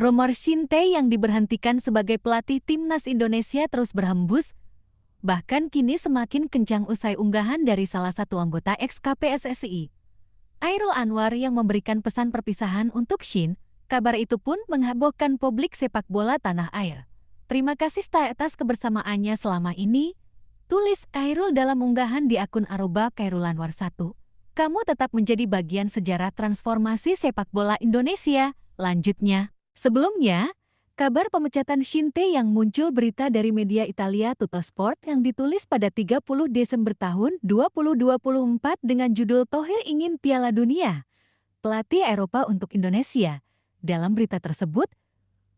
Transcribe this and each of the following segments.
Rumor Shin Tae-yang diberhentikan sebagai pelatih timnas Indonesia terus berhembus, bahkan kini semakin kencang usai unggahan dari salah satu anggota ex-KPSSI, Chairul Anwar, yang memberikan pesan perpisahan untuk Shin. Kabar itu pun menghebohkan publik sepak bola tanah air. "Terima kasih atas kebersamaannya selama ini," tulis Chairul dalam unggahan di akun @ChairulAnwar1. "Kamu tetap menjadi bagian sejarah transformasi sepak bola Indonesia," lanjutnya. Sebelumnya, kabar pemecatan Shin Tae yang muncul berita dari media Italia Tuttosport yang ditulis pada 30 Desember tahun 2024 dengan judul "Thohir ingin Piala Dunia, pelatih Eropa untuk Indonesia." Dalam berita tersebut,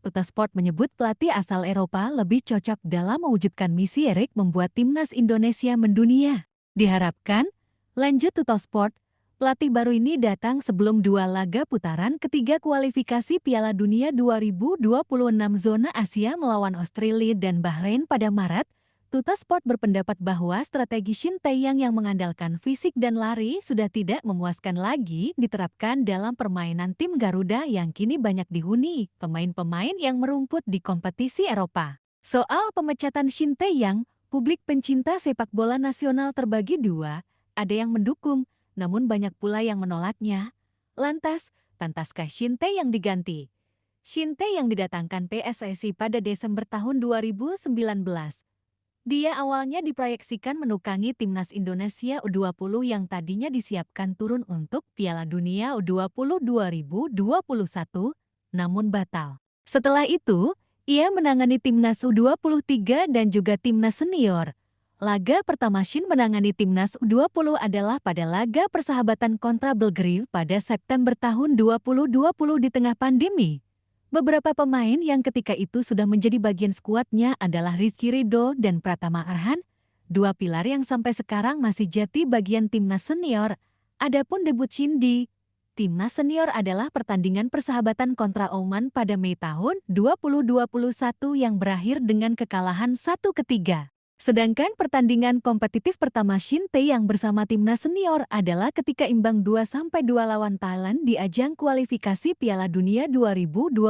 Tuttosport menyebut pelatih asal Eropa lebih cocok dalam mewujudkan misi Erik membuat timnas Indonesia mendunia. Diharapkan, lanjut Tuttosport, pelatih baru ini datang sebelum dua laga putaran ketiga kualifikasi Piala Dunia 2026 zona Asia melawan Australia dan Bahrain pada Maret. Tuttosport berpendapat bahwa strategi Shin Tae-yang yang mengandalkan fisik dan lari sudah tidak memuaskan lagi diterapkan dalam permainan tim Garuda yang kini banyak dihuni pemain-pemain yang merumput di kompetisi Eropa. Soal pemecatan Shin Tae-yang, publik pencinta sepak bola nasional terbagi dua, ada yang mendukung, namun banyak pula yang menolaknya. Lantas, pantaskah Shin Tae yang diganti? Shin Tae yang didatangkan PSSI pada Desember tahun 2019. Dia awalnya diproyeksikan menukangi timnas Indonesia U20 yang tadinya disiapkan turun untuk Piala Dunia U20 2021, namun batal. Setelah itu, ia menangani timnas U23 dan juga timnas senior. Laga pertama Shin menangani timnas U20 adalah pada laga persahabatan kontra Belgrade pada September tahun 2020 di tengah pandemi. Beberapa pemain yang ketika itu sudah menjadi bagian skuadnya adalah Rizky Ridho dan Pratama Arhan, dua pilar yang sampai sekarang masih jadi bagian timnas senior. Adapun debut Shin di timnas senior adalah pertandingan persahabatan kontra Oman pada Mei tahun 2021 yang berakhir dengan kekalahan 1-3. Sedangkan pertandingan kompetitif pertama Shin Tae yang bersama timnas senior adalah ketika imbang 2-2 lawan Thailand di ajang kualifikasi Piala Dunia 2022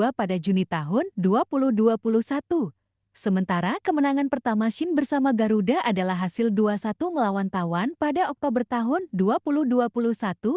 pada Juni tahun 2021. Sementara kemenangan pertama Shin bersama Garuda adalah hasil 2-1 melawan Taiwan pada Oktober tahun 2021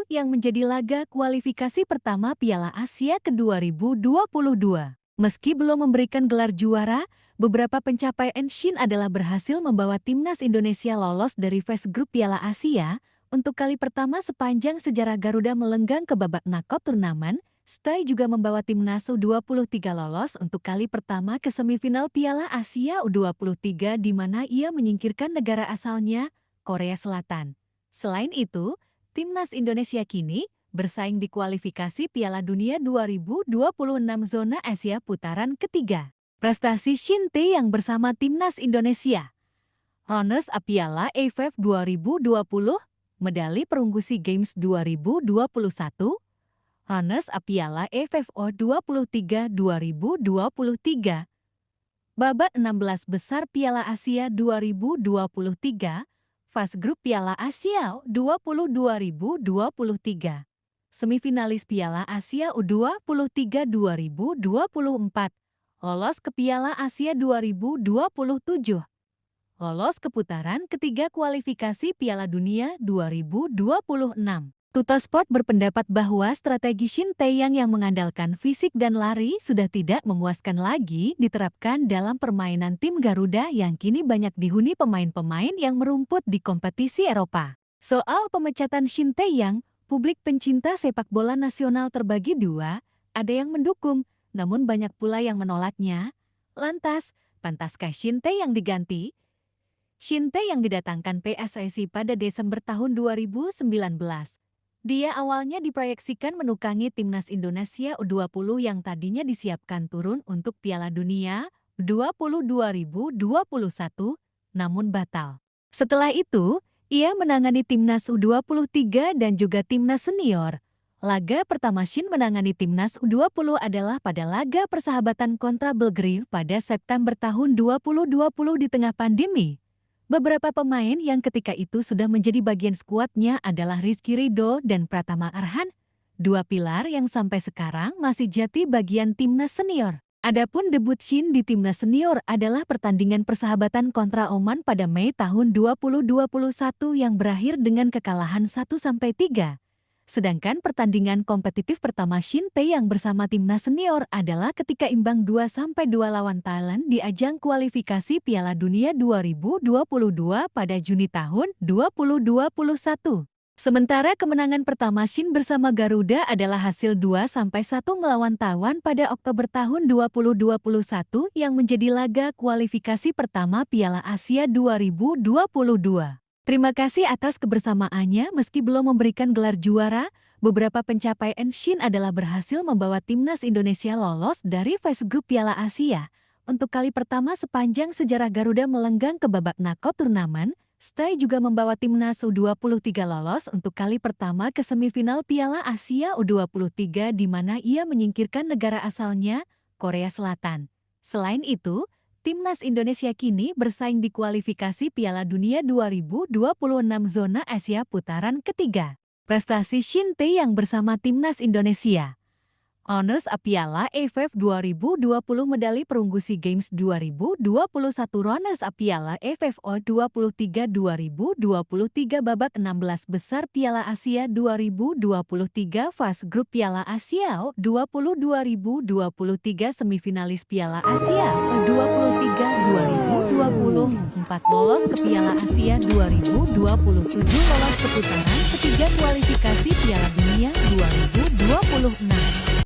yang menjadi laga kualifikasi pertama Piala Asia ke-2022. Meski belum memberikan gelar juara, beberapa pencapaian Shin adalah berhasil membawa timnas Indonesia lolos dari fase grup Piala Asia. Untuk kali pertama sepanjang sejarah Garuda melenggang ke babak knockout turnamen, Tae juga membawa timnas U23 lolos untuk kali pertama ke semifinal Piala Asia U23 di mana ia menyingkirkan negara asalnya, Korea Selatan. Selain itu, timnas Indonesia kini bersaing di kualifikasi Piala Dunia 2026 zona Asia putaran ketiga. Prestasi Shin Tae yang bersama timnas Indonesia. Honors Piala AFF 2020, medali perunggu SEA Games 2021, Honors Piala AFF U23 2023, babak 16 besar Piala Asia 2023, fase grup Piala Asia U20 2023. Semifinalis Piala Asia U23 2024, lolos ke Piala Asia 2027, lolos ke putaran ketiga kualifikasi Piala Dunia 2026. Tuttosport berpendapat bahwa strategi Shin Tae-yang yang mengandalkan fisik dan lari sudah tidak memuaskan lagi diterapkan dalam permainan tim Garuda yang kini banyak dihuni pemain-pemain yang merumput di kompetisi Eropa. Soal pemecatan Shin Tae-yang, publik pencinta sepak bola nasional terbagi dua, ada yang mendukung, namun banyak pula yang menolaknya. Lantas, pantaskah Shin Tae yang diganti? Shin Tae yang didatangkan PSSI pada Desember tahun 2019. Dia awalnya diproyeksikan menukangi timnas Indonesia U20 yang tadinya disiapkan turun untuk Piala Dunia 20 2021, namun batal. Setelah itu, ia menangani timnas U23 dan juga timnas senior. Laga pertama Shin menangani timnas U20 adalah pada laga persahabatan kontra Belgrade pada September tahun 2020 di tengah pandemi. Beberapa pemain yang ketika itu sudah menjadi bagian skuadnya adalah Rizky Ridho dan Pratama Arhan, Dua pilar yang sampai sekarang masih jadi bagian timnas senior. Adapun debut Shin di timnas senior adalah pertandingan persahabatan kontra Oman pada Mei tahun 2021 yang berakhir dengan kekalahan 1-3. Sedangkan pertandingan kompetitif pertama Shin Tae-yang bersama timnas senior adalah ketika imbang 2-2 lawan Thailand di ajang kualifikasi Piala Dunia 2022 pada Juni tahun 2021. Sementara kemenangan pertama Shin bersama Garuda adalah hasil 2-1 melawan Taiwan pada Oktober tahun 2021 yang menjadi laga kualifikasi pertama Piala Asia 2022. Terima kasih atas kebersamaannya meski belum memberikan gelar juara, beberapa pencapaian Shin adalah berhasil membawa timnas Indonesia lolos dari fase grup Piala Asia. Untuk kali pertama sepanjang sejarah Garuda melenggang ke babak knockout turnamen, Tae juga membawa timnas U23 lolos untuk kali pertama ke semifinal Piala Asia U23 di mana ia menyingkirkan negara asalnya, Korea Selatan. Selain itu, timnas Indonesia kini bersaing di kualifikasi Piala Dunia 2026 zona Asia putaran ketiga. Prestasi Shin Tae-yang bersama timnas Indonesia. Honors Piala AFF 2020 medali perunggu SEA Games 2021 Runners Piala AFF U23 2023 babak 16 besar Piala Asia 2023 fase grup Piala Asia U20 2023 semifinalis Piala Asia U23 2024 lolos ke Piala Asia 2027 lolos ke putaran ketiga kualifikasi Piala Dunia 2026.